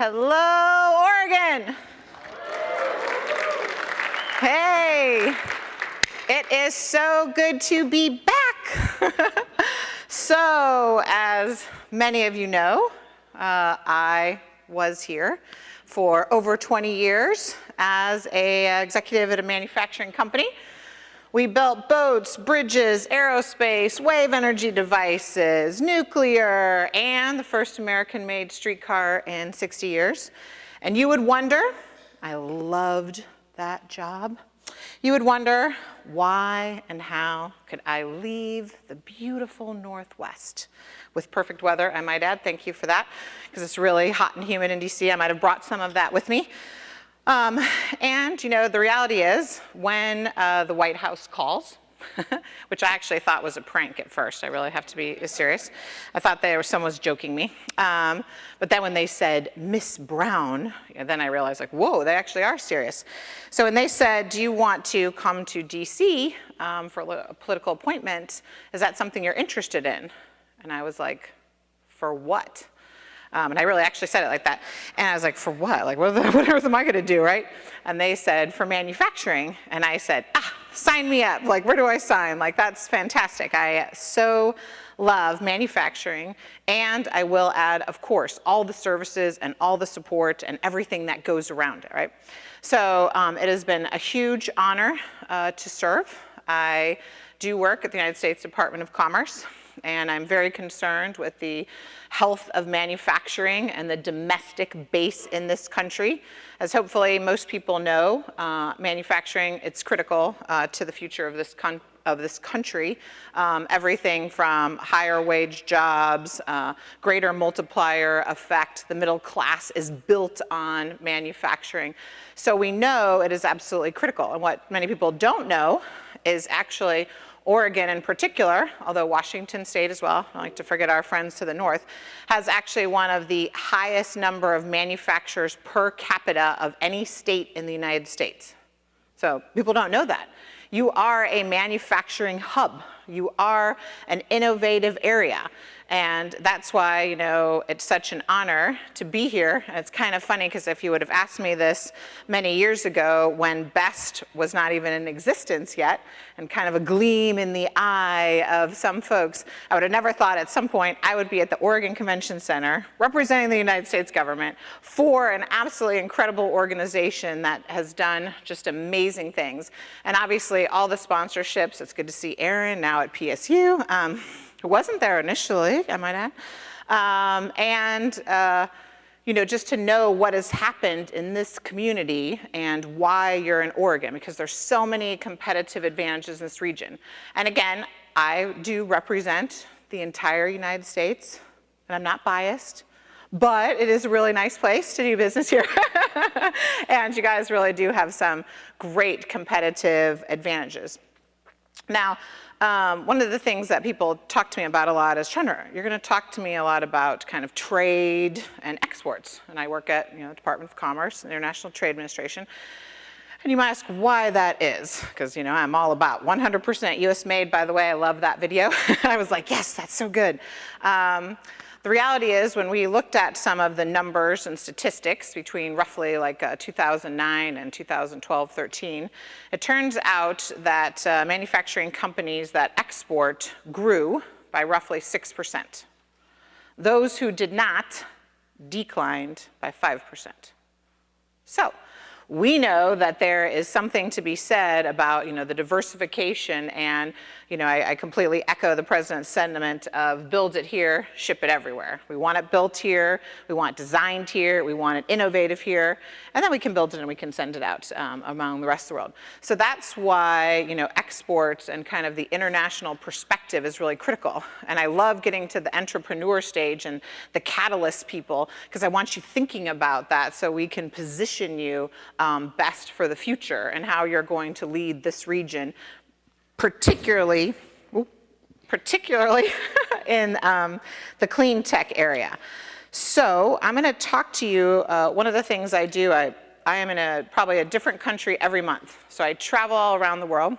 Hello, Oregon. Hey, it is so good to be back. So, as many of you know, I was here for over 20 years as an executive at a manufacturing company. We built boats, bridges, aerospace, wave energy devices, nuclear, and the first American-made streetcar in 60 years. And you would wonder, I loved that job. You would wonder, why and how could I leave the beautiful Northwest with perfect weather, I might add. Thank you for that, because it's really hot and humid in DC. I might have brought some of that with me. And, you know, the reality is, when the White House calls, which I actually thought was a prank at first, I really have to be serious. I thought someone was joking me. But then when they said, Miss Brown, then I realized, like, whoa, they actually are serious. So when they said, do you want to come to DC for a political appointment, is that something you're interested in? And I was like, for what? And I really actually said it like that. And I was like, for what? Like, what earth am I going to do, right? And they said, for manufacturing. And I said, sign me up. Like, where do I sign? Like, that's fantastic. I so love manufacturing. And I will add, of course, all the services and all the support and everything that goes around it, right? So it has been a huge honor to serve. I do work at the United States Department of Commerce. And I'm very concerned with the health of manufacturing and the domestic base in this country. As hopefully most people know, manufacturing, it's critical to the future of this country. Everything from higher wage jobs, greater multiplier effect, the middle class is built on manufacturing. So we know it is absolutely critical. And what many people don't know is actually Oregon in particular, although Washington State as well, I don't like to forget our friends to the north, has actually one of the highest number of manufacturers per capita of any state in the United States. So people don't know that. You are a manufacturing hub. You are an innovative area. And that's why, you know, it's such an honor to be here. And it's kind of funny, because if you would have asked me this many years ago, when BEST was not even in existence yet, and kind of a gleam in the eye of some folks, I would have never thought at some point I would be at the Oregon Convention Center representing the United States government for an absolutely incredible organization that has done just amazing things. And obviously all the sponsorships. It's good to see Aaron now at PSU. Who wasn't there initially, I might add. You know, just to know what has happened in this community and why you're in Oregon, because there's so many competitive advantages in this region. And again, I do represent the entire United States, and I'm not biased, but it is a really nice place to do business here. And you guys really do have some great competitive advantages. Now, one of the things that people talk to me about a lot is, Chandra, you're going to talk to me a lot about kind of trade and exports. And I work at, you know, Department of Commerce, International Trade Administration. And you might ask why that is, because, you know, I'm all about 100% US made, by the way. I love that video. I was like, yes, that's so good. The reality is, when we looked at some of the numbers and statistics between roughly like 2009 and 2012-13, it turns out that manufacturing companies that export grew by roughly 6%. Those who did not declined by 5%. So we know that there is something to be said about, you know, the diversification, and, you know, I completely echo the president's sentiment of build it here, ship it everywhere. We want it built here, we want it designed here, we want it innovative here, and then we can build it and we can send it out among the rest of the world. So that's why, you know, exports and kind of the international perspective is really critical. And I love getting to the entrepreneur stage and the catalyst people, because I want you thinking about that so we can position you best for the future and how you're going to lead this region, particularly in the clean tech area. So I'm going to talk to you, one of the things I do, I am in probably a different country every month. So I travel all around the world.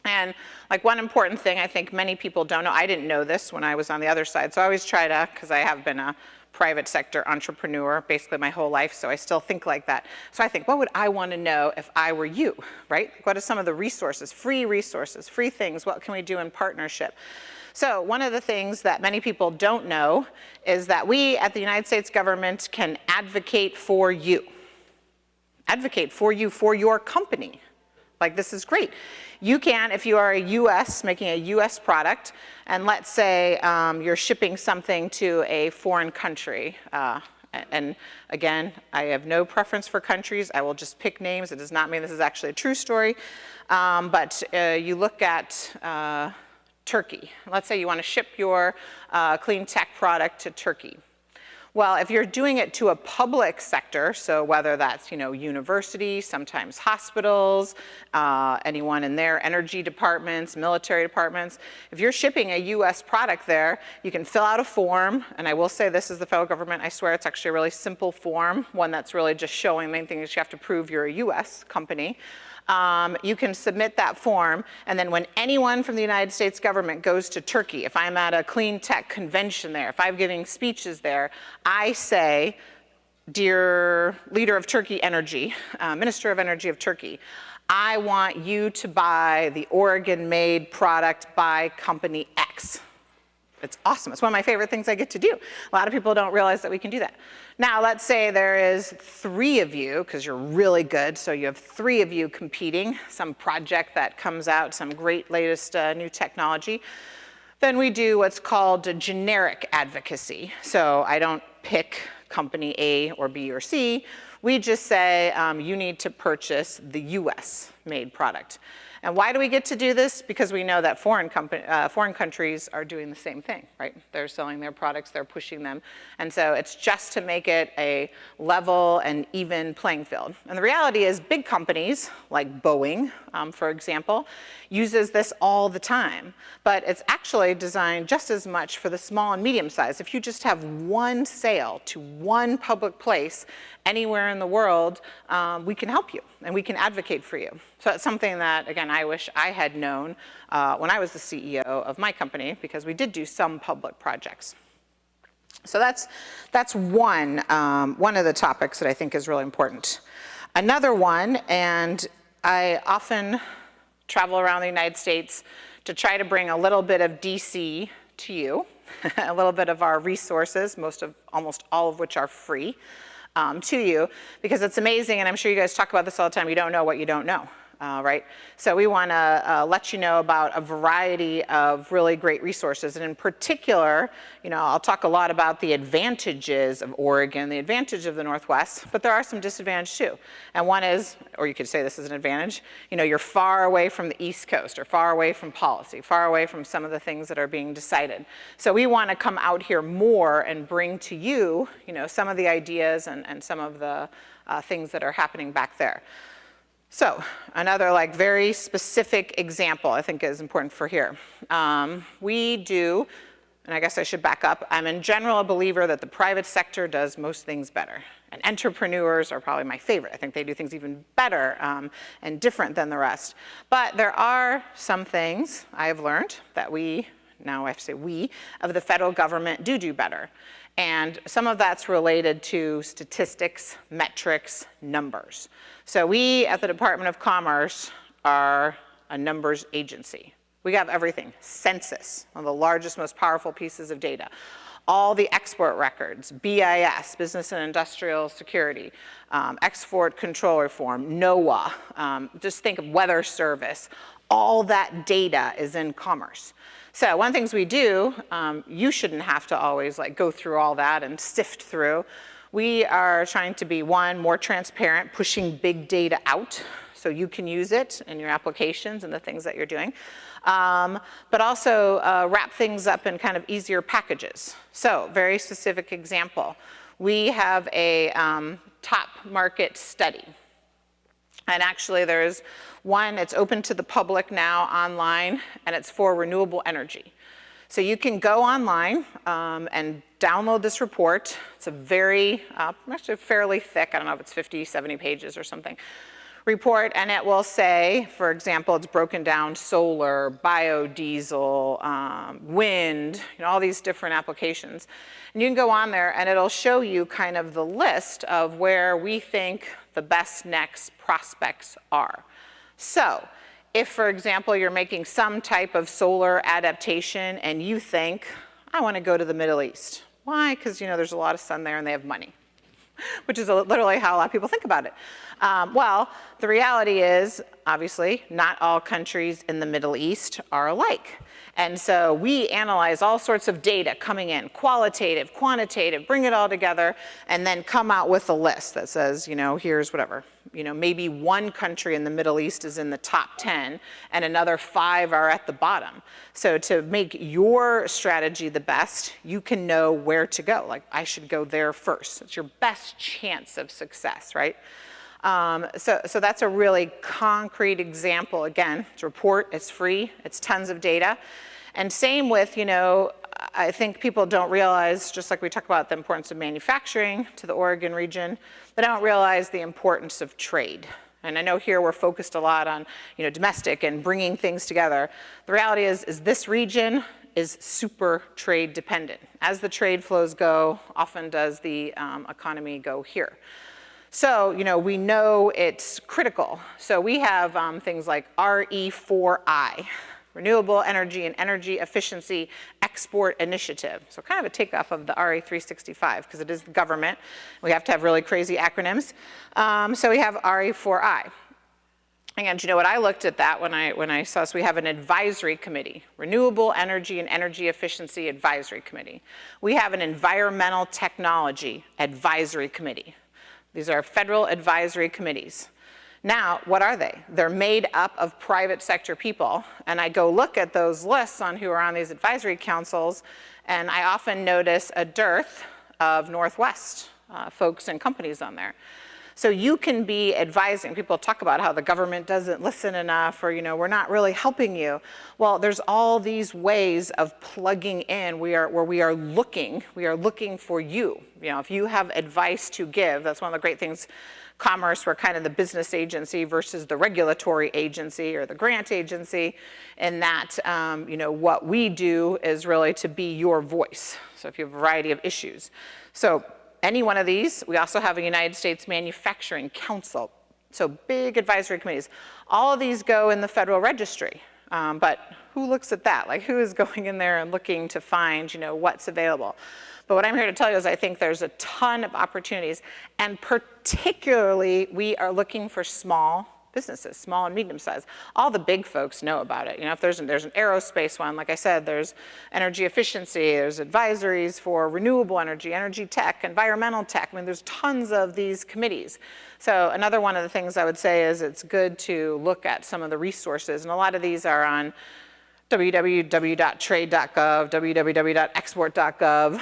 And like one important thing I think many people don't know, I didn't know this when I was on the other side, so I always try to, because I have been a private sector entrepreneur basically my whole life, so I still think like that. So I think, what would I want to know if I were you, right? What are some of the resources, free things, what can we do in partnership? So one of the things that many people don't know is that we at the United States government can advocate for you. Advocate for you, for your company. Like, this is great. You can, if you are a US, making a US product, and let's say you're shipping something to a foreign country. And again, I have no preference for countries. I will just pick names. It does not mean this is actually a true story. But you look at Turkey. Let's say you want to ship your clean tech product to Turkey. Well, if you're doing it to a public sector, so whether that's, universities, sometimes hospitals, anyone in their energy departments, military departments, if you're shipping a US product there, you can fill out a form, and I will say this is the federal government, I swear it's actually a really simple form, one that's really just showing, the main thing is you have to prove you're a US company. You can submit that form, and then when anyone from the United States government goes to Turkey, if I'm at a clean tech convention there, if I'm giving speeches there, I say, dear leader of Turkey Energy, Minister of Energy of Turkey, I want you to buy the Oregon-made product by company X. It's awesome. It's one of my favorite things I get to do. A lot of people don't realize that we can do that. Now, let's say there is 3 of you, because you're really good, so you have 3 of you competing, some project that comes out, some great latest new technology. Then we do what's called a generic advocacy. So I don't pick company A or B or C. We just say you need to purchase the US made product. And why do we get to do this? Because we know that foreign countries are doing the same thing, right? They're selling their products, they're pushing them. And so it's just to make it a level and even playing field. And the reality is big companies, like Boeing, for example, uses this all the time. But it's actually designed just as much for the small and medium size. If you just have one sale to one public place anywhere in the world, we can help you and we can advocate for you. So it's something that, again, I wish I had known when I was the CEO of my company, because we did do some public projects. So that's one of the topics that I think is really important. Another one, and I often travel around the United States to try to bring a little bit of DC to you, a little bit of our resources, almost all of which are free, to you, because it's amazing, and I'm sure you guys talk about this all the time, you don't know what you don't know. Right? So we want to let you know about a variety of really great resources. And in particular, I'll talk a lot about the advantages of Oregon, the advantage of the Northwest, but there are some disadvantages too. And one is, or you could say this is an advantage, you're far away from the East Coast, or far away from policy, far away from some of the things that are being decided. So we want to come out here more and bring to you, some of the ideas and some of the things that are happening back there. So another very specific example I think is important for here. We do, and I guess I should back up, I'm in general a believer that the private sector does most things better. And entrepreneurs are probably my favorite. I think they do things even better and different than the rest. But there are some things I have learned that now I have to say we, of the federal government do better. And some of that's related to statistics, metrics, numbers. So we at the Department of Commerce are a numbers agency. We have everything. Census, one of the largest, most powerful pieces of data. All the export records, BIS, Business and Industrial Security, Export Control Reform, NOAA, just think of Weather Service. All that data is in commerce. So one of the things we do, you shouldn't have to always go through all that and sift through. We are trying to be, one, more transparent, pushing big data out so you can use it in your applications and the things that you're doing. But also wrap things up in kind of easier packages. So very specific example. We have a top market study. And actually there's one, it's open to the public now online, and it's for renewable energy. So you can go online and download this report. It's a very, actually fairly thick, I don't know if it's 50, 70 pages or something. report, and it will say, for example, it's broken down solar, biodiesel, wind, all these different applications. And you can go on there and it'll show you kind of the list of where we think the best next prospects are. So if, for example, you're making some type of solar adaptation and you think, I want to go to the Middle East. Why? Because there's a lot of sun there and they have money, which is literally how a lot of people think about it. Well, the reality is, obviously, not all countries in the Middle East are alike. And so we analyze all sorts of data coming in, qualitative, quantitative, bring it all together, and then come out with a list that says, here's whatever. Maybe one country in the Middle East is in the top 10 and another 5 are at the bottom. So to make your strategy the best, you can know where to go. Like, I should go there first. It's your best chance of success, right? So that's a really concrete example. Again, it's a report, it's free, it's tons of data. And same with, I think people don't realize, just like we talk about the importance of manufacturing to the Oregon region, they don't realize the importance of trade. And I know here we're focused a lot on, domestic and bringing things together. The reality is this region is super trade dependent. As the trade flows go, often does the economy go here. So, we know it's critical. So we have things like RE4I, Renewable Energy and Energy Efficiency Export Initiative. So kind of a takeoff of the RE365, because it is the government. We have to have really crazy acronyms. So we have RE4I. And what I looked at that when I saw, so we have an advisory committee, Renewable Energy and Energy Efficiency Advisory Committee. We have an Environmental Technology Advisory Committee. These are federal advisory committees. Now, what are they? They're made up of private sector people. And I go look at those lists on who are on these advisory councils, and I often notice a dearth of Northwest folks and companies on there. So you can be advising. People talk about how the government doesn't listen enough, or we're not really helping you. Well, there's all these ways of plugging in. We are looking for you. If you have advice to give, that's one of the great things. Commerce, we're kind of the business agency versus the regulatory agency or the grant agency, in that what we do is really to be your voice. So if you have a variety of issues. So any one of these. We also have a United States Manufacturing Council. So big advisory committees. All of these go in the Federal Registry. But who looks at that? Like, who is going in there and looking to find, what's available? But what I'm here to tell you is I think there's a ton of opportunities. And particularly, we are looking for small businesses, small and medium sized. All the big folks know about it. If there's an aerospace one, like I said, there's energy efficiency, there's advisories for renewable energy, energy tech, environmental tech. There's tons of these committees. So another one of the things I would say is it's good to look at some of the resources, and a lot of these are on www.trade.gov, www.export.gov,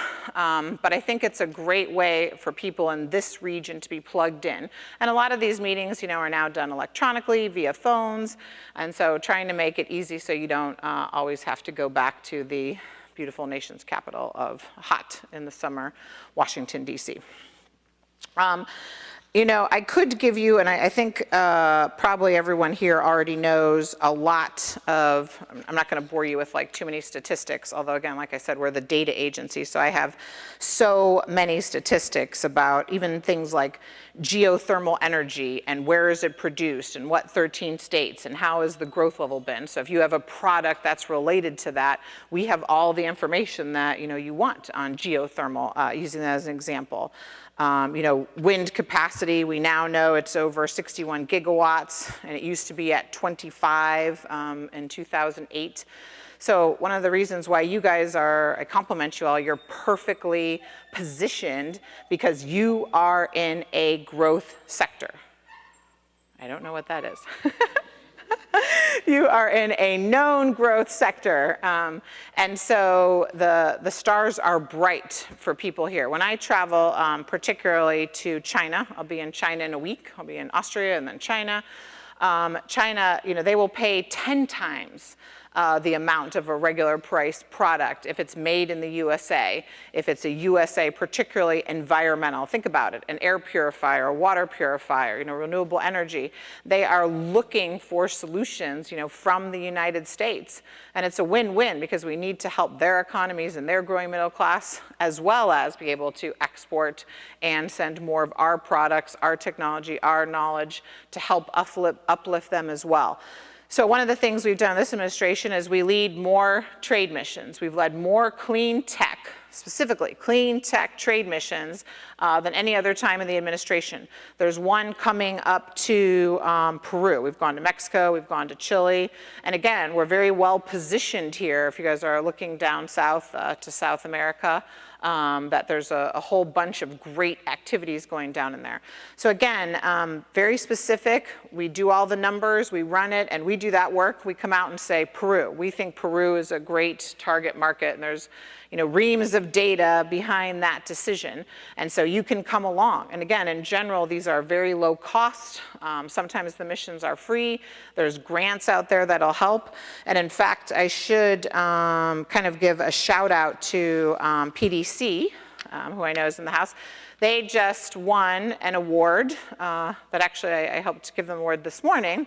but I think it's a great way for people in this region to be plugged in. And a lot of these meetings, are now done electronically via phones, and so trying to make it easy so you don't always have to go back to the beautiful nation's capital of hot in the summer, Washington, D.C. I could give you, and I think probably everyone here already knows a lot of, I'm not going to bore you with too many statistics, although again, like I said, we're the data agency, so I have so many statistics about even things like geothermal energy and where is it produced and what 13 states and how has the growth level been. So if you have a product that's related to that, we have all the information that you want on geothermal, using that as an example. Wind capacity, we now know it's over 61 gigawatts, and it used to be at 25 in 2008. So one of the reasons why you guys I compliment you all, you're perfectly positioned because you are in a growth sector. I don't know what that is. You are in a known growth sector. And so the stars are bright for people here. When I travel, particularly to China, I'll be in China in a week. I'll be in Austria and then China. China, they will pay 10 times the amount of a regular priced product if it's made in the USA, if it's a USA particularly environmental. Think about it, an air purifier, a water purifier, renewable energy. They are looking for solutions, from the United States. And it's a win-win because we need to help their economies and their growing middle class, as well as be able to export and send more of our products, our technology, our knowledge to help uplift them as well. So one of the things we've done in this administration is we lead more trade missions. We've led more clean tech, specifically clean tech trade missions than any other time in the administration. There's one coming up to Peru. We've gone to Mexico, we've gone to Chile. And again, we're very well positioned here, if you guys are looking down south to South America, that there's a whole bunch of great activities going down in there. So again, very specific. We do all the numbers, we run it, and we do that work. We come out and say, Peru. We think Peru is a great target market, and there's reams of data behind that decision. And so you can come along. And again, in general, these are very low cost. Sometimes the missions are free. There's grants out there that'll help. And in fact, I should kind of give a shout out to PDC, who I know is in the house. They just won an award that actually I helped give them an award this morning.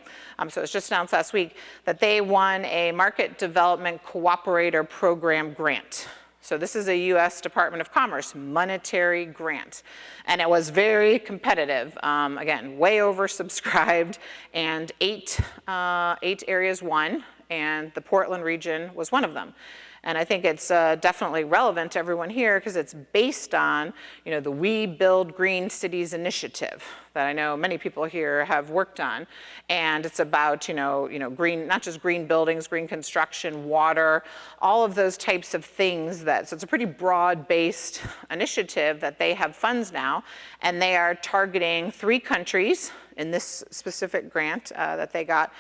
So it was just announced last week that they won a Market Development Cooperator Program grant. So this is a US Department of Commerce monetary grant. And it was very competitive. Again, way oversubscribed, and eight areas won, and the Portland region was one of them. And I think it's definitely relevant to everyone here because it's based on, the We Build Green Cities initiative that I know many people here have worked on. And it's about, green, not just green buildings, green construction, water, all of those types of things so it's a pretty broad-based initiative that they have funds now. And they are targeting 3 countries in this specific grant that they got,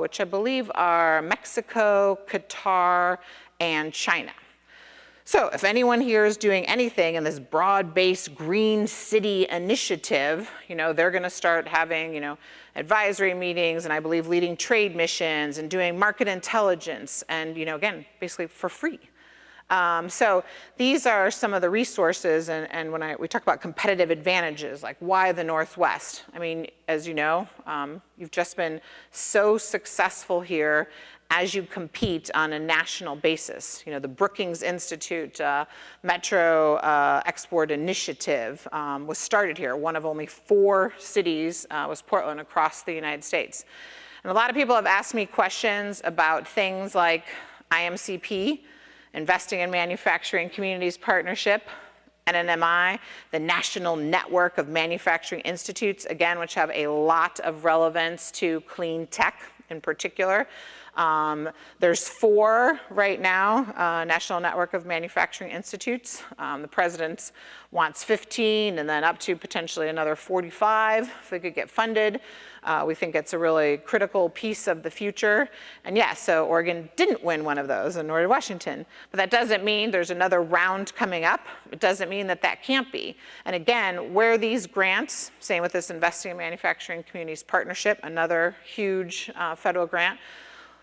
which I believe are Mexico, Qatar, and China. So if anyone here is doing anything in this broad-based green city initiative, they're going to start having, advisory meetings, and I believe leading trade missions and doing market intelligence, and again, basically for free. So these are some of the resources, and when we talk about competitive advantages, like why the Northwest? I mean, as you know, you've just been so successful here as you compete on a national basis. The Brookings Institute Metro Export Initiative was started here. One of only 4 cities was Portland across the United States. And a lot of people have asked me questions about things like IMCP, Investing in Manufacturing Communities Partnership, NNMI, the National Network of Manufacturing Institutes, again, which have a lot of relevance to clean tech in particular. There's 4 right now, National Network of Manufacturing Institutes. The president wants 15 and then up to potentially another 45 if we could get funded. We think it's a really critical piece of the future. And yeah, so Oregon didn't win one of those, and nor did Washington. But that doesn't mean there's another round coming up. It doesn't mean that that can't be. And again, where these grants, same with this Investing in Manufacturing Communities Partnership, another huge federal grant.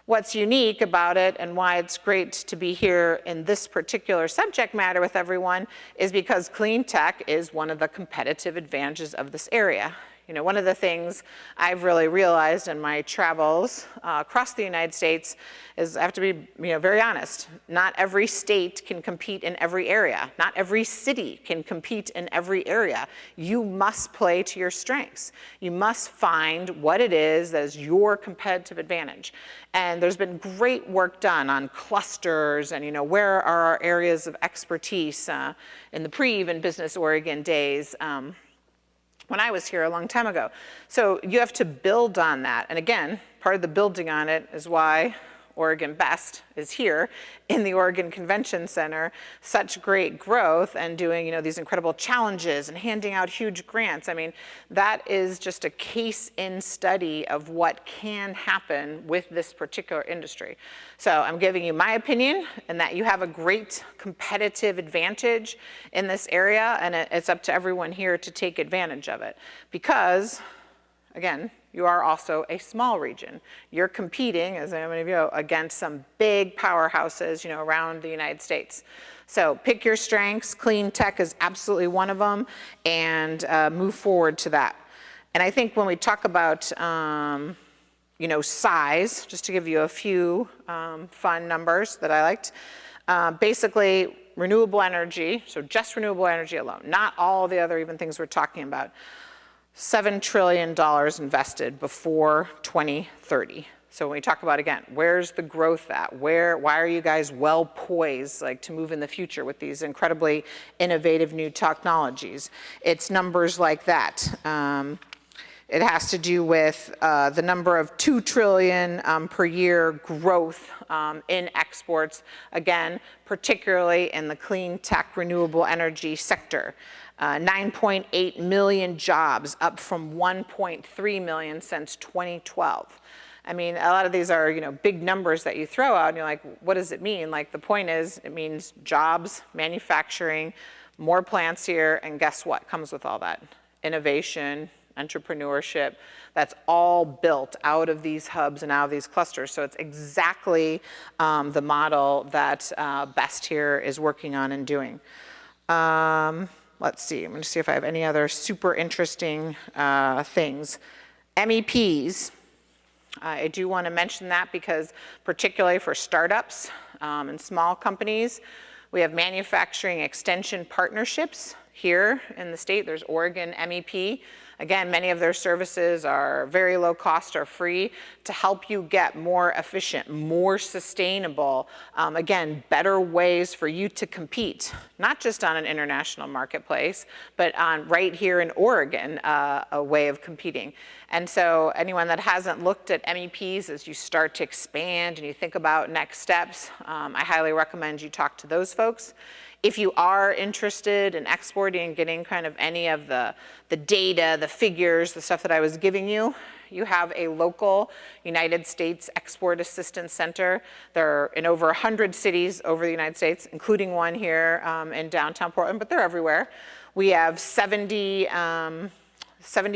What's unique about it and why it's great to be here in this particular subject matter with everyone is because clean tech is one of the competitive advantages of this area. One of the things I've really realized in my travels across the United States is I have to be very honest. Not every state can compete in every area. Not every city can compete in every area. You must play to your strengths. You must find what it is that is your competitive advantage. And there's been great work done on clusters and where are our areas of expertise in the pre-even Business Oregon days. When I was here a long time ago. So you have to build on that. And again, part of the building on it is why Oregon Best is here in the Oregon Convention Center, such great growth and doing these incredible challenges and handing out huge grants. I mean, that is just a case in study of what can happen with this particular industry. So I'm giving you my opinion and that you have a great competitive advantage in this area, and it's up to everyone here to take advantage of it. Because again, you are also a small region. You're competing, as many of you know, against some big powerhouses, around the United States. So pick your strengths. Clean tech is absolutely one of them, and move forward to that. And I think when we talk about, size, just to give you a few fun numbers that I liked, basically renewable energy, so just renewable energy alone, not all the other even things we're talking about, $7 trillion invested before 2030. So when we talk about, again, where's the growth at? Why are you guys well poised to move in the future with these incredibly innovative new technologies? It's numbers like that. It has to do with the number of 2 trillion per year growth in exports, again, particularly in the clean tech renewable energy sector. 9.8 million jobs, up from 1.3 million since 2012. I mean, a lot of these are, big numbers that you throw out, and you're like, what does it mean? The point is, it means jobs, manufacturing, more plants here, and guess what comes with all that? Innovation, entrepreneurship. That's all built out of these hubs and out of these clusters. So it's exactly the model that Best here is working on and doing. Let's see, I'm going to see if I have any other super interesting things. MEPs, I do want to mention that because particularly for startups and small companies, we have manufacturing extension partnerships here in the state. There's Oregon MEP. Again, many of their services are very low cost or free to help you get more efficient, more sustainable, again, better ways for you to compete, not just on an international marketplace, but on right here in Oregon, a way of competing. And so anyone that hasn't looked at MEPs as you start to expand and you think about next steps, I highly recommend you talk to those folks. If you are interested in exporting and getting kind of any of the data, the figures, the stuff that I was giving you, you have a local United States Export Assistance Center. They're in over 100 cities over the United States, including one here in downtown Portland, but they're everywhere. We have 70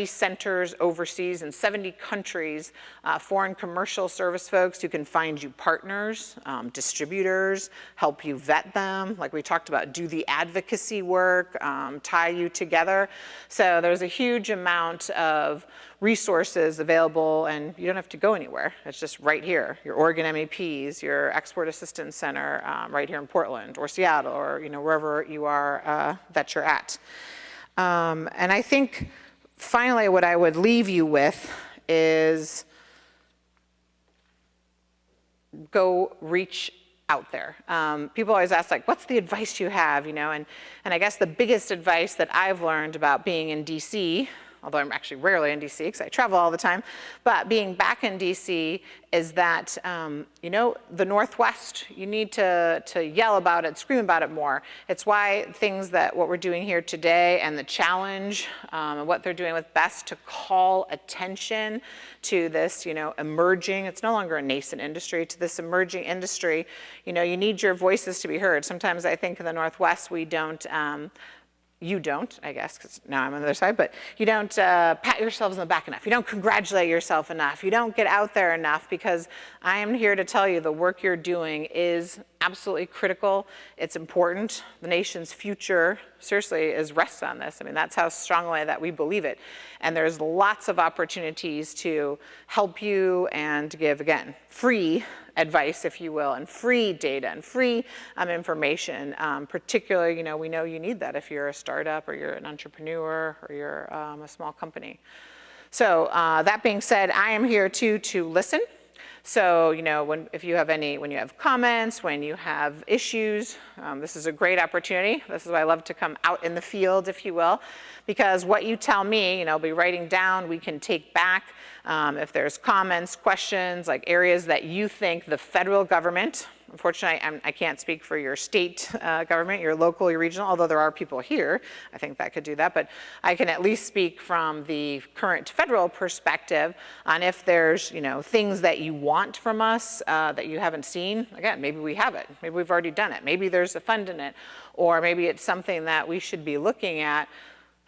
centers overseas in 70 countries, foreign commercial service folks who can find you partners, distributors, help you vet them, like we talked about, do the advocacy work, tie you together. So there's a huge amount of resources available, and you don't have to go anywhere. It's just right here. Your Oregon MEPs, your Export Assistance Center right here in Portland or Seattle or wherever you are that you're at. And I think finally, what I would leave you with is go reach out there. People always ask, what's the advice you have, and I guess the biggest advice that I've learned about being in DC, although I'm actually rarely in DC because I travel all the time, but being back in DC is that, the Northwest, you need to yell about it, scream about it more. It's why what we're doing here today and the challenge and what they're doing with Best to call attention to this, emerging, it's no longer a nascent industry, to this emerging industry, you need your voices to be heard. Sometimes I think in the Northwest we don't, you don't, I guess, because now I'm on the other side, but you don't pat yourselves on the back enough. You don't congratulate yourself enough. You don't get out there enough, because I am here to tell you the work you're doing is absolutely critical. It's important. The nation's future, seriously, rests on this. I mean, that's how strongly that we believe it. And there's lots of opportunities to help you and to give, again, free advice, if you will, and free data and free information. Particularly, we know you need that if you're a startup or you're an entrepreneur or you're a small company. So that being said, I am here too to listen. So, when you have comments, when you have issues, this is a great opportunity. This is why I love to come out in the field, if you will, because what you tell me, I'll be writing down, we can take back. If there's comments, questions, like areas that you think the federal government, unfortunately, I can't speak for your state government, your local, your regional, although there are people here, I think that could do that, but I can at least speak from the current federal perspective on if there's, things that you want from us that you haven't seen. Again, maybe we have it, maybe we've already done it, maybe there's a fund in it, or maybe it's something that we should be looking at.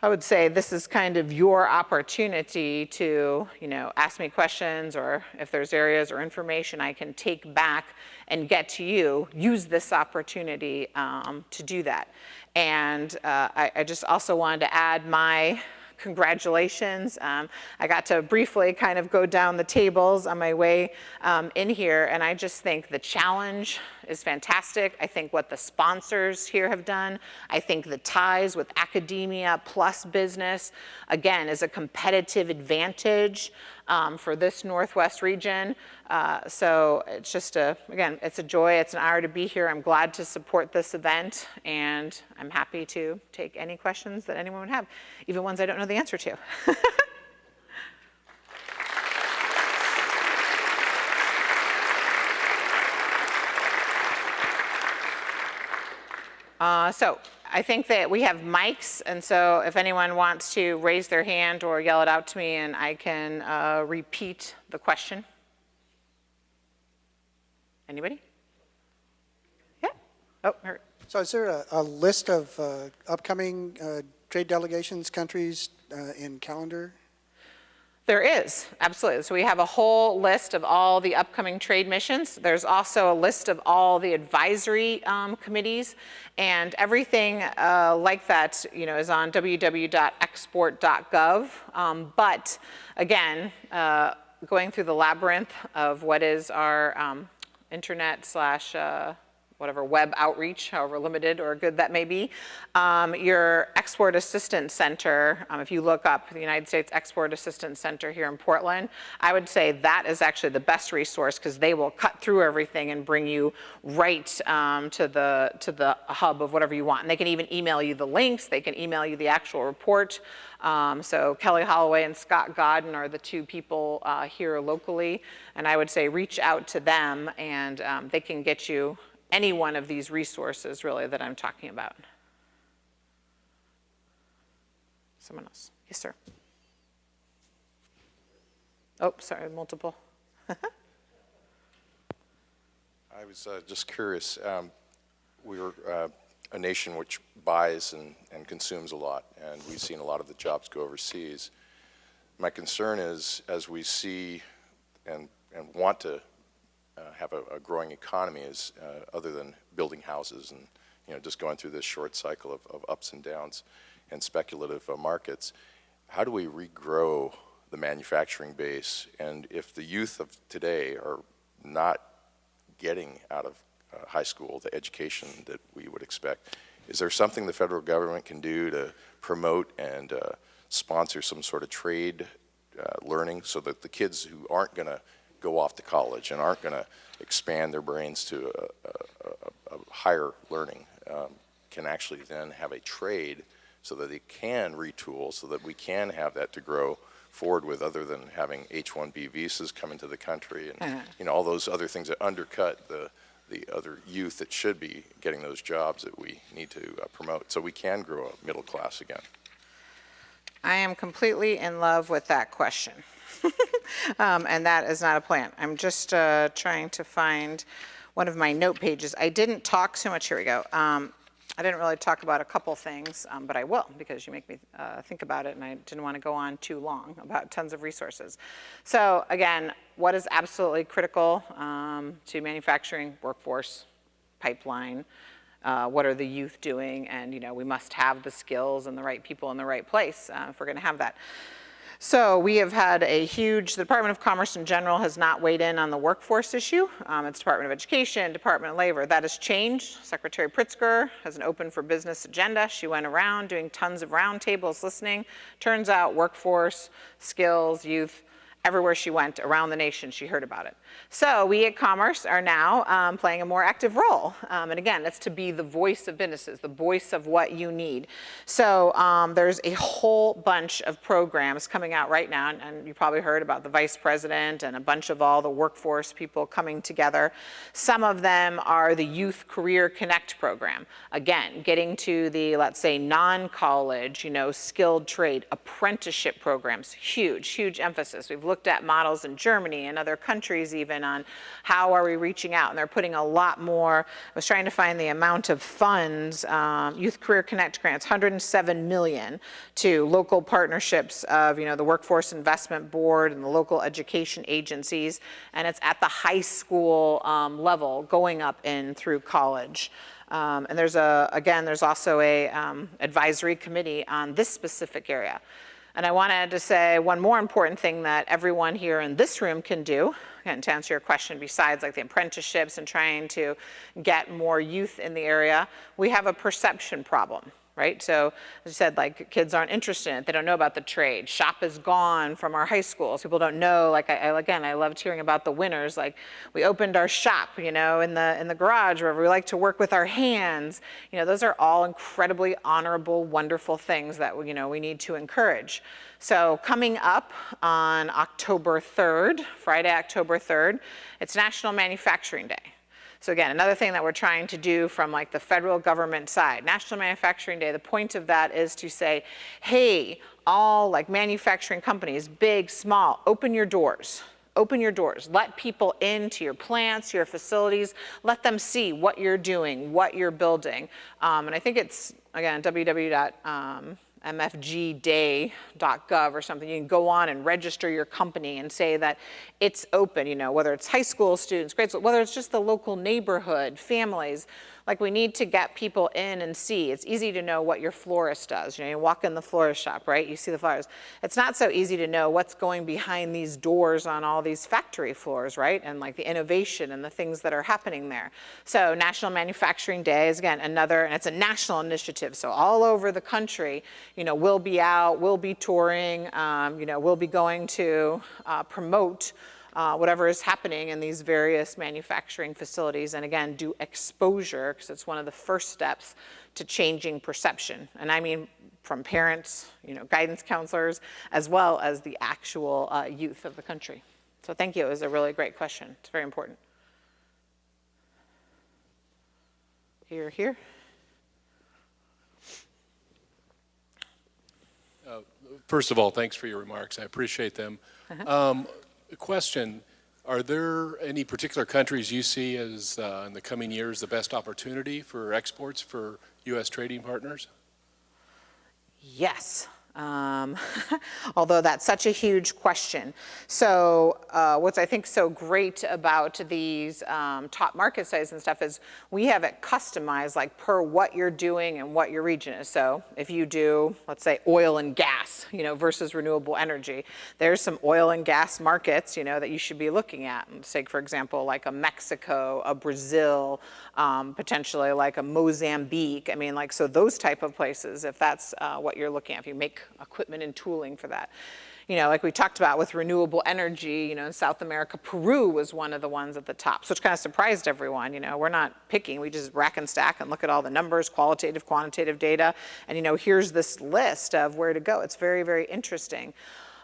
I would say this is kind of your opportunity to, ask me questions, or if there's areas or information I can take back and get to you, use this opportunity to do that. And I just also wanted to add my congratulations. I got to briefly kind of go down the tables on my way in here, and I just think the challenge is fantastic. I think what the sponsors here have done, I think the ties with academia plus business, again, is a competitive advantage for this Northwest region. So it's just again, it's a joy, it's an honor to be here. I'm glad to support this event, and I'm happy to take any questions that anyone would have, even ones I don't know the answer to. So I think that we have mics, and so if anyone wants to raise their hand or yell it out to me, and I can repeat the question. Anybody? Yeah? Oh, here. So is there a list of upcoming trade delegations, countries in calendar? There is, absolutely. So we have a whole list of all the upcoming trade missions. There's also a list of all the advisory committees, and everything like that, is on www.export.gov. But again, going through the labyrinth of what is our internet / whatever web outreach, however limited or good that may be. Your Export Assistance Center, if you look up the United States Export Assistance Center here in Portland, I would say that is actually the best resource, because they will cut through everything and bring you right to the hub of whatever you want. And they can even email you the links, they can email you the actual report. So Kelly Holloway and Scott Godden are the two people here locally, and I would say reach out to them, and they can get you any one of these resources, really, that I'm talking about. Someone else. Yes, sir. Oh, sorry, multiple. I was just curious. We're a nation which buys and consumes a lot, and we've seen a lot of the jobs go overseas. My concern is, as we see and want to have a growing economy, is other than building houses and just going through this short cycle of ups and downs and speculative markets, how do we regrow the manufacturing base? And if the youth of today are not getting out of high school the education that we would expect, is there something the federal government can do to promote and sponsor some sort of trade learning, so that the kids who aren't going to go off to college and aren't going to expand their brains to a higher learning can actually then have a trade, so that they can retool, so that we can have that to grow forward with, other than having H-1B visas come into the country and all those other things that undercut the other youth that should be getting those jobs that we need to promote, so we can grow a middle class again. I am completely in love with that question. And that is not a plan. I'm just trying to find one of my note pages. I didn't talk so much, here we go. I didn't really talk about a couple things, but I will, because you make me think about it, and I didn't want to go on too long about tons of resources. So again, what is absolutely critical to manufacturing? Workforce, pipeline. What are the youth doing? And we must have the skills and the right people in the right place if we're going to have that. So we have had a huge, the Department of Commerce in general has not weighed in on the workforce issue. It's Department of Education, Department of Labor. That has changed. Secretary Pritzker has an open for business agenda. She went around doing tons of roundtables, listening. Turns out workforce, skills, youth, everywhere she went around the nation, she heard about it. So we at Commerce are now playing a more active role. And again, that's to be the voice of businesses, the voice of what you need. So there's a whole bunch of programs coming out right now, and you probably heard about the vice president and a bunch of all the workforce people coming together. Some of them are the Youth Career Connect program. Again, getting to the, let's say, non-college, skilled trade, apprenticeship programs, huge, huge emphasis. We've looked at models in Germany and other countries even on how are we reaching out, and they're putting a lot more. I was trying to find the amount of funds, Youth Career Connect grants, 107 million to local partnerships of, the Workforce Investment Board and the local education agencies, and it's at the high school level going up in through college. And there's also a advisory committee on this specific area. And I wanted to say one more important thing that everyone here in this room can do, and to answer your question, besides like the apprenticeships and trying to get more youth in the area, we have a perception problem. Right? So as I said, like kids aren't interested in it. They don't know about the trade. Shop is gone from our high schools. People don't know, like I loved hearing about the winners. Like we opened our shop, in the garage wherever we like to work with our hands. Those are all incredibly honorable, wonderful things that, we need to encourage. So coming up on October 3rd, Friday, October 3rd, it's National Manufacturing Day. So again, another thing that we're trying to do from like the federal government side, National Manufacturing Day, the point of that is to say, hey, all like manufacturing companies, big, small, open your doors. Open your doors. Let people into your plants, your facilities. Let them see what you're doing, what you're building. And I think it's, again, mfgday.gov or something. You can go on and register your company and say that it's open, whether it's high school students, grade school, whether it's just the local neighborhood, families. Like we need to get people in and see. It's easy to know what your florist does. You walk in the florist shop, right? You see the flowers. It's not so easy to know what's going behind these doors on all these factory floors, right? And like the innovation and the things that are happening there. So National Manufacturing Day is again and it's a national initiative. So all over the country, we'll be out, we'll be touring, we'll be going to promote whatever is happening in these various manufacturing facilities, and again, do exposure, because it's one of the first steps to changing perception. And I mean from parents, guidance counselors, as well as the actual youth of the country. So thank you, it was a really great question. It's very important. Here. First of all, thanks for your remarks. I appreciate them. Question, are there any particular countries you see as, in the coming years, the best opportunity for exports for U.S. trading partners? Yes. Although that's such a huge question. So what's I think so great about these top market size and stuff is we have it customized like per what you're doing and what your region is. So if you do, let's say oil and gas, versus renewable energy, there's some oil and gas markets, that you should be looking at. And say, for example, like a Mexico, a Brazil, potentially like a Mozambique. I mean, like, so those type of places, if that's what you're looking at, if you make equipment and tooling for that. Like we talked about with renewable energy, in South America, Peru was one of the ones at the top. So it's kind of surprised everyone, we're not picking, we just rack and stack and look at all the numbers, qualitative, quantitative data, and here's this list of where to go. It's very, very interesting.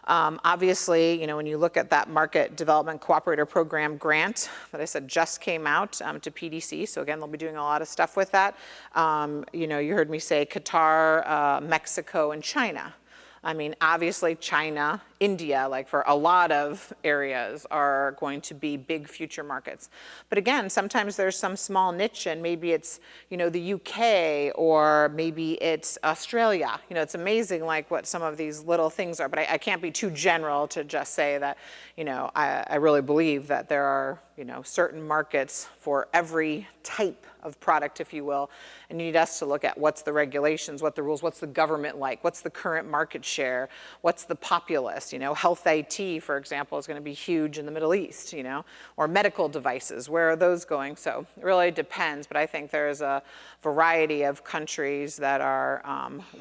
Obviously, when you look at that Market Development Cooperator Program grant that I said just came out to PDC, so again, they'll be doing a lot of stuff with that. You heard me say Qatar, Mexico, and China. I mean, obviously China, India, like for a lot of areas are going to be big future markets. But again, sometimes there's some small niche and maybe it's, the UK or maybe it's Australia. It's amazing like what some of these little things are, but I can't be too general to just say that, I really believe that there are, certain markets for every type of product, if you will, and you need us to look at what's the regulations, what the rules, what's the government like, what's the current market share, what's the populace, health IT, for example, is going to be huge in the Middle East, or medical devices, where are those going? So it really depends, but I think there's a variety of countries that are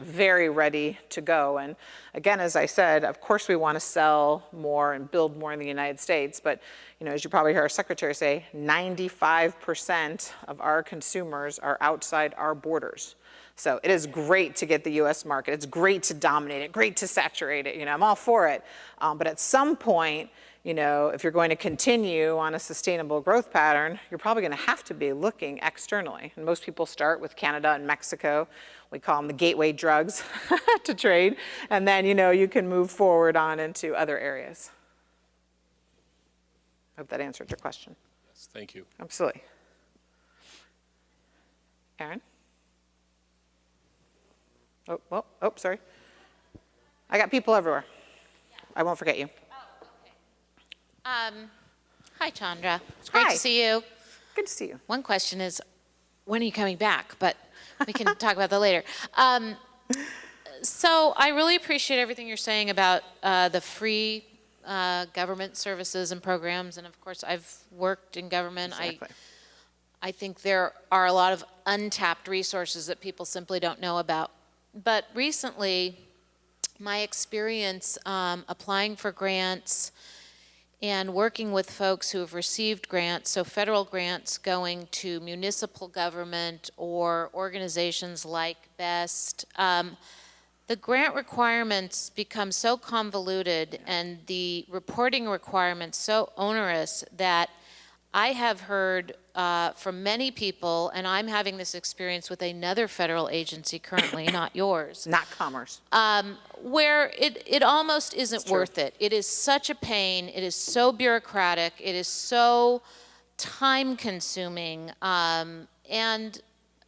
very ready to go. And again, as I said, of course we want to sell more and build more in the United States, but as you probably heard our secretary say, 95% of our consumers are outside our borders. So it is great to get the US market. It's great to dominate it, great to saturate it. I'm all for it. But at some point, if you're going to continue on a sustainable growth pattern, you're probably going to have to be looking externally. And most people start with Canada and Mexico. We call them the gateway drugs to trade. And then, you can move forward on into other areas. Hope that answered your question. Yes, thank you. Absolutely. Aaron? Oh, sorry. I got people everywhere. I won't forget you. Hi, Chandra. It's great Hi. to see you. Good to see you. One question is, when are you coming back? But we can talk about that later. So I really appreciate everything you're saying about the free government services and programs. And of course, I've worked in government. Exactly. I think there are a lot of untapped resources that people simply don't know about. But recently, my experience applying for grants and working with folks who have received grants, so federal grants going to municipal government or organizations like BEST, the grant requirements become so convoluted and the reporting requirements so onerous that I have heard from many people, and I'm having this experience with another federal agency currently, not yours, Not commerce. where it almost isn't worth it. It is such a pain. It is so bureaucratic. It is so time-consuming. And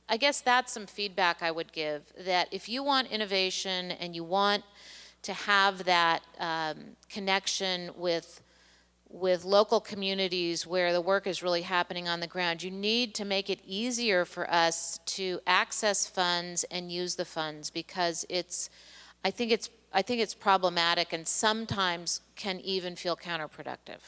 I guess that's some feedback I would give, that if you want innovation and you want to have that connection with local communities where the work is really happening on the ground, you need to make it easier for us to access funds and use the funds, because I think it's problematic and sometimes can even feel counterproductive.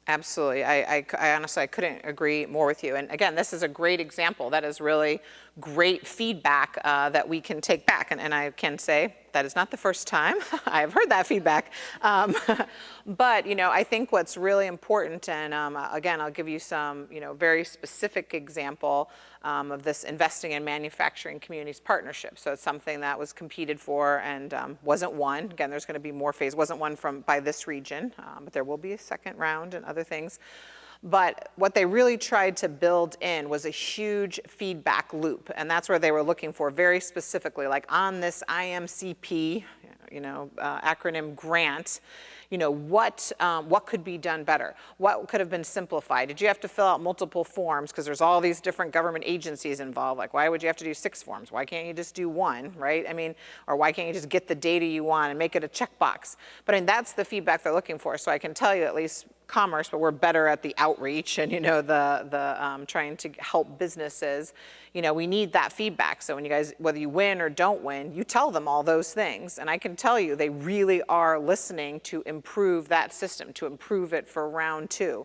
Absolutely. I honestly, I couldn't agree more with you. And again, this is a great example. That is really great feedback that we can take back. And I can say that is not the first time I've heard that feedback. But, I think what's really important, and again, I'll give you some, very specific example of this investing in manufacturing communities partnership. So it's something that was competed for and wasn't won. Again, there's going to be more phase. Wasn't won by this region, but there will be a second round and other things. But what they really tried to build in was a huge feedback loop. And that's where they were looking for very specifically, like on this IMCP, acronym grant, what could be done better? What could have been simplified? Did you have to fill out multiple forms? Because there's all these different government agencies involved. Like, why would you have to do 6 forms? Why can't you just do 1, right? Or why can't you just get the data you want and make it a checkbox? But that's the feedback they're looking for. So I can tell you, at least commerce, but we're better at the outreach and the trying to help businesses. We need that feedback. So when you guys, whether you win or don't win, you tell them all those things. And I can tell you, they really are listening to improve that system, to improve it for round 2.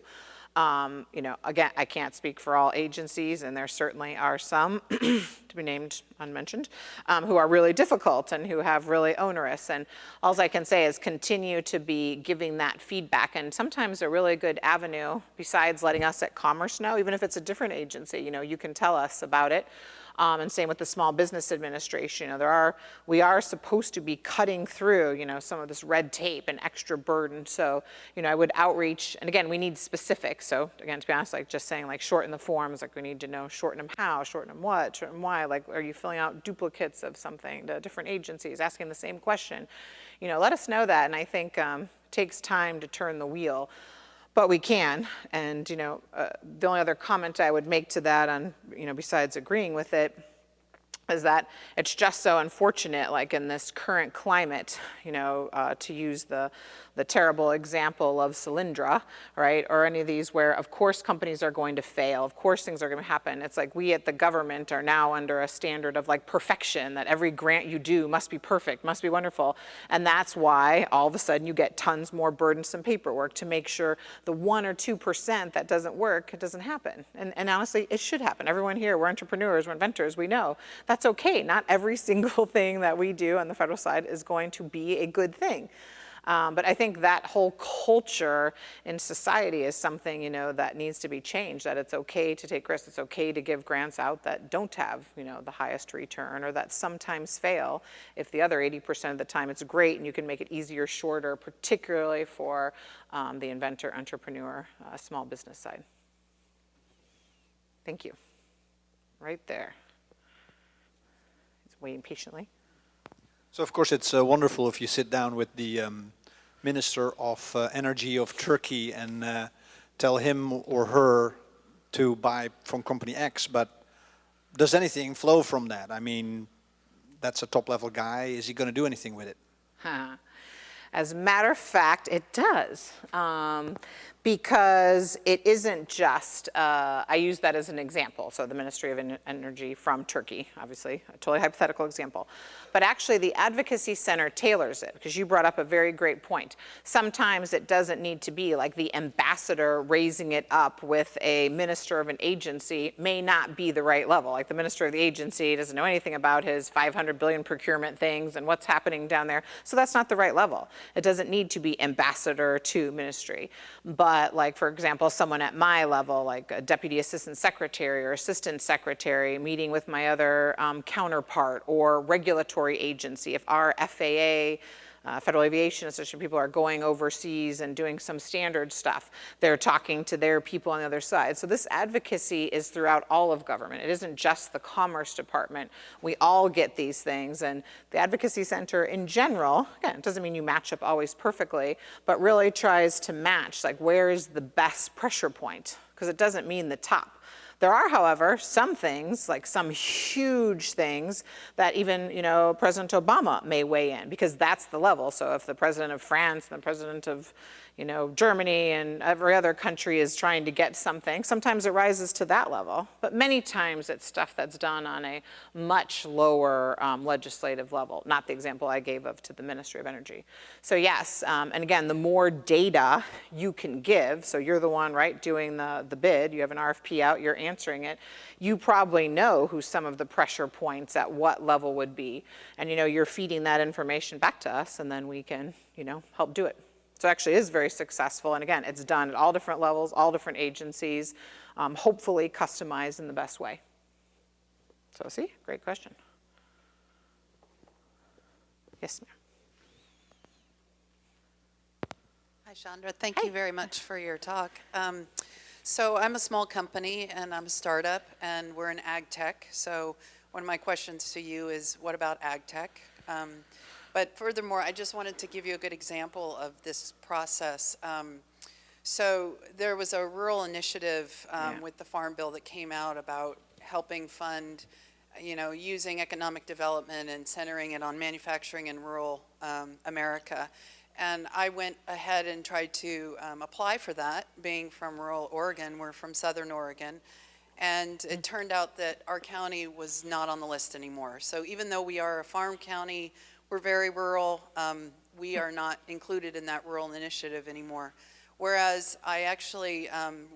Again, I can't speak for all agencies, and there certainly are some, to be named unmentioned, who are really difficult and who have really onerous. And all I can say is continue to be giving that feedback. And sometimes a really good avenue, besides letting us at Commerce know, even if it's a different agency, you can tell us about it. And same with the Small Business Administration. We are supposed to be cutting through, some of this red tape and extra burden. So, I would outreach, and again, we need specifics. So again, to be honest, like just saying like shorten the forms, like we need to know shorten them how, shorten them what, shorten them why. Like, are you filling out duplicates of something to different agencies, asking the same question? Let us know that. And I think it takes time to turn the wheel. But we can, and the only other comment I would make to that, on besides agreeing with it, is that it's just so unfortunate, like in this current climate, to use the terrible example of Solyndra, right, or any of these where, of course, companies are going to fail, of course things are going to happen. It's like we at the government are now under a standard of like perfection, that every grant you do must be perfect, must be wonderful, and that's why all of a sudden you get tons more burdensome paperwork to make sure the 1 or 2% that doesn't work, it doesn't happen. And honestly, it should happen. Everyone here, we're entrepreneurs, we're inventors, we know. That's okay. Not every single thing that we do on the federal side is going to be a good thing. But I think that whole culture in society is something, that needs to be changed, that it's okay to take risks. It's okay to give grants out that don't have, the highest return, or that sometimes fail. If the other 80% of the time it's great and you can make it easier, shorter, particularly for the inventor, entrepreneur, small business side. Thank you. Right there. He's waiting patiently. So, of course, it's wonderful if you sit down with the Minister of Energy of Turkey and tell him or her to buy from company X, but does anything flow from that? I mean, that's a top-level guy. Is he going to do anything with it? As a matter of fact, it does. Because it isn't just, I use that as an example, so the Ministry of Energy from Turkey, obviously, a totally hypothetical example. But actually the Advocacy Center tailors it, because you brought up a very great point. Sometimes it doesn't need to be like the ambassador raising it up with a minister of an agency may not be the right level. Like the minister of the agency doesn't know anything about his 500 billion procurement things and what's happening down there, so that's not the right level. It doesn't need to be ambassador to ministry. But like, for example, someone at my level, like a deputy assistant secretary or assistant secretary meeting with my other counterpart or regulatory agency, if our FAA, Federal Aviation Association people are going overseas and doing some standard stuff, they're talking to their people on the other side. So this advocacy is throughout all of government. It isn't just the Commerce Department. We all get these things, and the Advocacy Center in general, again, it doesn't mean you match up always perfectly, but really tries to match, like, where is the best pressure point? Because it doesn't mean the top. There are, however, some things, like some huge things, that even, President Obama may weigh in, because that's the level. So if the president of France, the president of, Germany and every other country is trying to get something, sometimes it rises to that level. But many times it's stuff that's done on a much lower legislative level, not the example I gave of to the Ministry of Energy. So yes, and again, the more data you can give, so you're the one, right, doing the bid, you have an RFP out, you're answering it, you probably know who some of the pressure points at what level would be. And you're feeding that information back to us, and then we can, help do it. So it actually is very successful, and again, it's done at all different levels, all different agencies, hopefully customized in the best way. So see, great question. Yes, ma'am. Hi, Chandra. Thank you very much for your talk. So I'm a small company, and I'm a startup, and we're in ag tech. So one of my questions to you is, what about ag tech? But furthermore, I just wanted to give you a good example of this process. So there was a rural initiative with the Farm Bill that came out about helping fund, using economic development and centering it on manufacturing in rural America. And I went ahead and tried to apply for that, being from rural Oregon. We're from Southern Oregon. And it turned out that our county was not on the list anymore. So even though we are a farm county, we're very rural, we are not included in that rural initiative anymore. Whereas I actually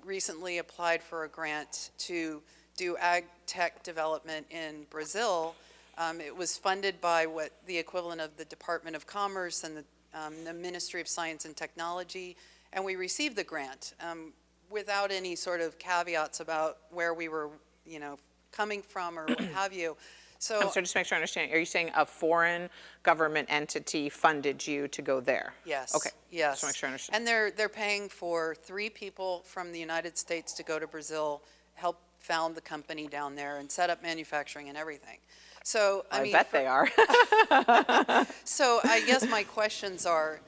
recently applied for a grant to do ag tech development in Brazil. It was funded by what the equivalent of the Department of Commerce and the Ministry of Science and Technology, and we received the grant without any sort of caveats about where we were, coming from or what have you. So I'm sorry, just to make sure I understand. Are you saying a foreign government entity funded you to go there? Yes. Okay. Yes. Just to make sure I understand. And they're paying for 3 people from the United States to go to Brazil, help found the company down there, and set up manufacturing and everything. So I mean, bet they are. So I guess my questions are,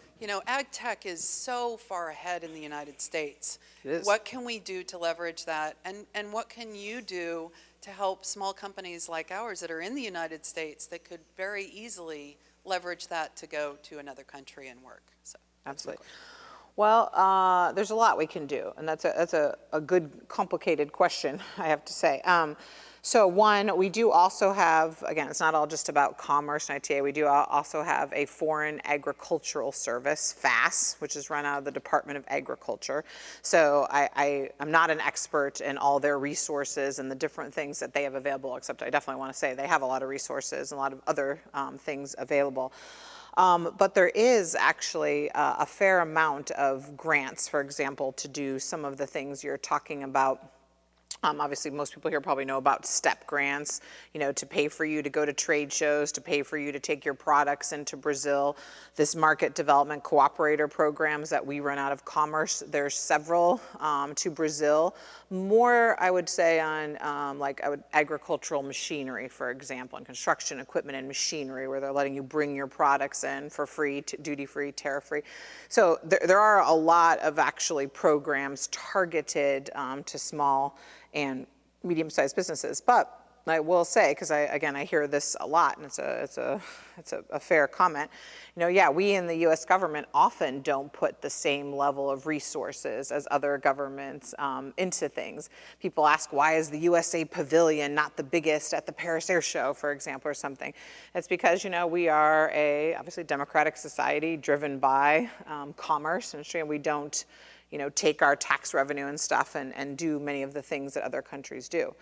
ag tech is so far ahead in the United States. It is. What can we do to leverage that? And what can you do to help small companies like ours that are in the United States that could very easily leverage that to go to another country and work? So Absolutely. Well, there's a lot we can do, and that's a good, complicated question, I have to say. So one, we do also have, again, it's not all just about commerce and ITA, we do also have a Foreign Agricultural Service, FAS, which is run out of the Department of Agriculture. So I'm not an expert in all their resources and the different things that they have available, except I definitely want to say they have a lot of resources and a lot of other things available. But there is actually a fair amount of grants, for example, to do some of the things you're talking about Obviously, most people here probably know about STEP grants, to pay for you to go to trade shows, to pay for you to take your products into Brazil. This market development cooperator programs that we run out of Commerce, there's several to Brazil. More, I would say, on agricultural machinery, for example, and construction equipment and machinery, where they're letting you bring your products in for free, duty-free, tariff-free. So there are a lot of actually programs targeted to small and medium-sized businesses. But I will say, because I hear this a lot, and it's a fair comment. We in the U.S. government often don't put the same level of resources as other governments into things. People ask, why is the USA Pavilion not the biggest at the Paris Air Show, for example, or something? It's because we are a obviously democratic society driven by commerce industry, and we don't take our tax revenue and stuff and do many of the things that other countries do.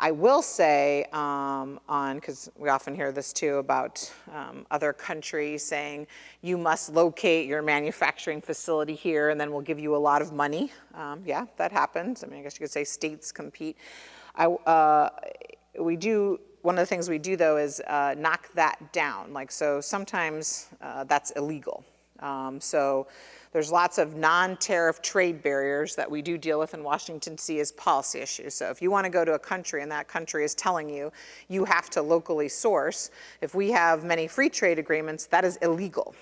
I will say, because we often hear this too about other countries saying, you must locate your manufacturing facility here and then we'll give you a lot of money. Yeah, that happens. I mean, I guess you could say states compete. One of the things we do though is knock that down. So sometimes that's illegal. So there's lots of non-tariff trade barriers that we do deal with in Washington, D.C. as policy issues. So if you want to go to a country and that country is telling you you have to locally source, if we have many free trade agreements, that is illegal.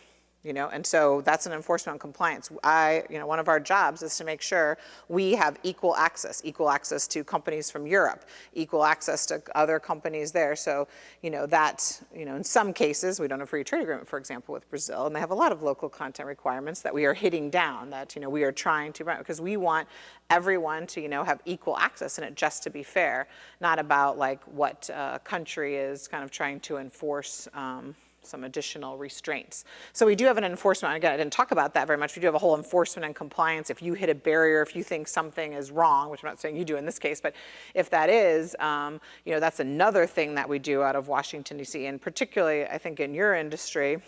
And so that's an enforcement on compliance. One of our jobs is to make sure we have equal access to companies from Europe, equal access to other companies there. So, in some cases, we don't have a free trade agreement, for example, with Brazil, and they have a lot of local content requirements that we are hitting down, that, we are trying to run, because we want everyone to, have equal access, and it just to be fair, not about what country is kind of trying to enforce some additional restraints. So we do have an enforcement. Again, I didn't talk about that very much. We do have a whole enforcement and compliance. If you hit a barrier, if you think something is wrong, which I'm not saying you do in this case, but if that is, that's another thing that we do out of Washington, D.C. And particularly, I think in your industry, a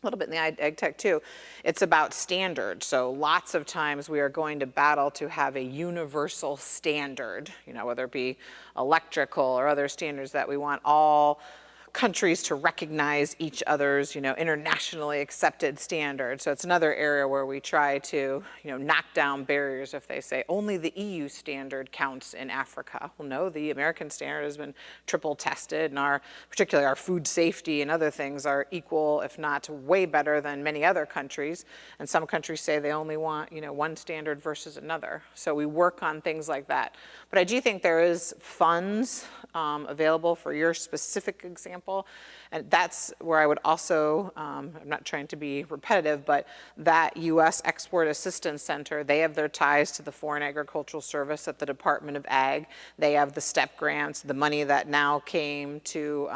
little bit in the ag tech too, it's about standards. So lots of times we are going to battle to have a universal standard, whether it be electrical or other standards that we want all countries to recognize each other's, internationally accepted standards. So it's another area where we try to, knock down barriers if they say only the EU standard counts in Africa. Well, no, the American standard has been triple tested, and particularly our food safety and other things are equal, if not way better than many other countries. And some countries say they only want, one standard versus another. So we work on things like that. But I do think there is funds available for your specific example. And that's where I would also, I'm not trying to be repetitive, but that U.S. Export Assistance Center, they have their ties to the Foreign Agricultural Service at the Department of Ag. They have the STEP grants, the money that now came to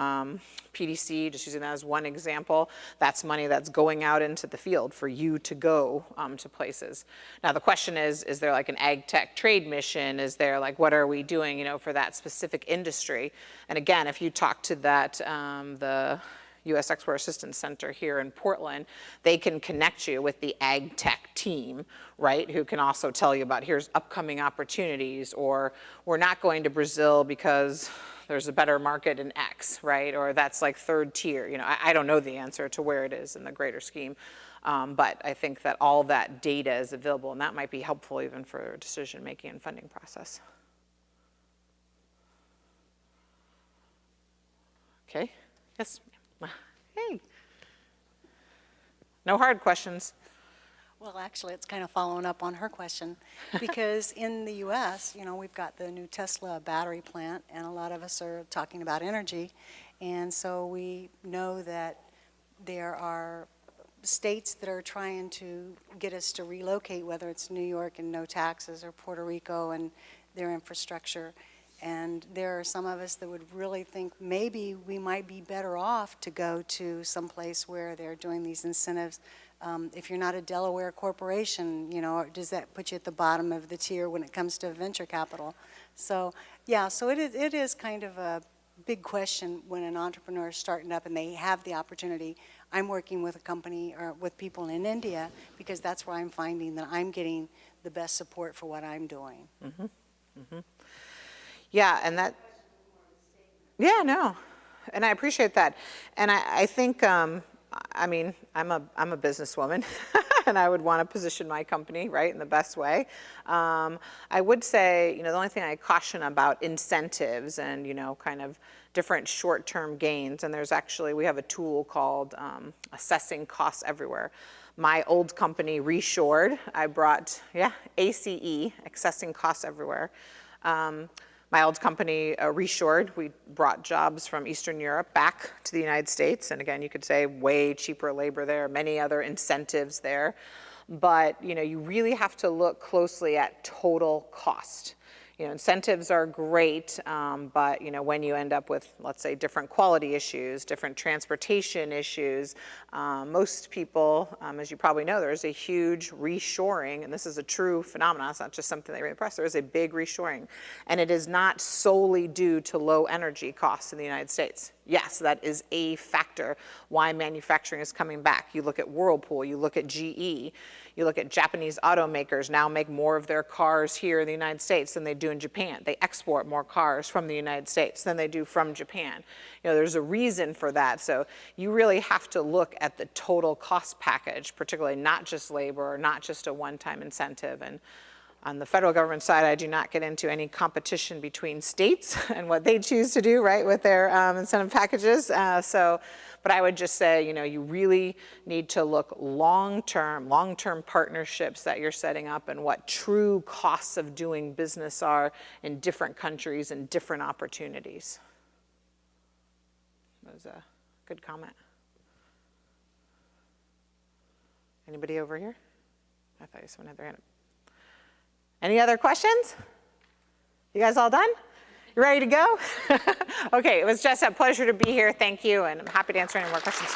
PDC, just using that as one example. That's money that's going out into the field for you to go to places. Now the question is there like an ag tech trade mission? Is there what are we doing, for that specific industry? And again, if you talk to that, the U.S. Export Assistance Center here in Portland, they can connect you with the ag tech team, right, who can also tell you about here's upcoming opportunities, or we're not going to Brazil because there's a better market in X, right, or that's third tier. I don't know the answer to where it is in the greater scheme, but I think that all that data is available, and that might be helpful even for decision-making and funding process. Okay, yes, hey. No hard questions. Well, actually, it's kind of following up on her question, because in the U.S., we've got the new Tesla battery plant, and a lot of us are talking about energy, and so we know that there are states that are trying to get us to relocate, whether it's New York and no taxes, or Puerto Rico and their infrastructure. And there are some of us that would really think maybe we might be better off to go to some place where they're doing these incentives. If you're not a Delaware corporation, does that put you at the bottom of the tier when it comes to venture capital? So, yeah, so it is kind of a big question when an entrepreneur is starting up and they have the opportunity. I'm working with a company or with people in India because that's where I'm finding that I'm getting the best support for what I'm doing. Mm-hmm. Mm-hmm. Yeah, and that, yeah, no, and I appreciate that. And I think, I mean, I'm a businesswoman, and I would want to position my company, right, in the best way. I would say, you know, the only thing I caution about incentives and, you know, kind of different short-term gains, and there's actually, we have a tool called assessing costs everywhere. My old company, Reshored, I brought, yeah, ACE, assessing costs everywhere. My old company, Reshored, we brought jobs from Eastern Europe back to the United States. And again, you could say way cheaper labor there, many other incentives there. But, you know, you really have to look closely at total cost. You know, incentives are great, but, you know, when you end up with, let's say, different quality issues, different transportation issues, most people, as you probably know, there's a huge reshoring, and this is a true phenomenon. It's not just something they read in the press. There is a big reshoring, and it is not solely due to low energy costs in the United States. Yes, that is a factor why manufacturing is coming back. You look at Whirlpool, you look at GE, you look at Japanese automakers now make more of their cars here in the United States than they do in Japan. They export more cars from the United States than they do from Japan. You know, there's a reason for that. So you really have to look at the total cost package, particularly not just labor or not just a one-time incentive. And on the federal government side, I do not get into any competition between states and what they choose to do, right, with their incentive packages. But I would just say, you know, you really need to look long-term partnerships that you're setting up and what true costs of doing business are in different countries and different opportunities. That was a good comment. Anybody over here? I thought someone had their hand up. Any other questions? You guys all done? You ready to go? Okay, it was just a pleasure to be here. Thank you, and I'm happy to answer any more questions.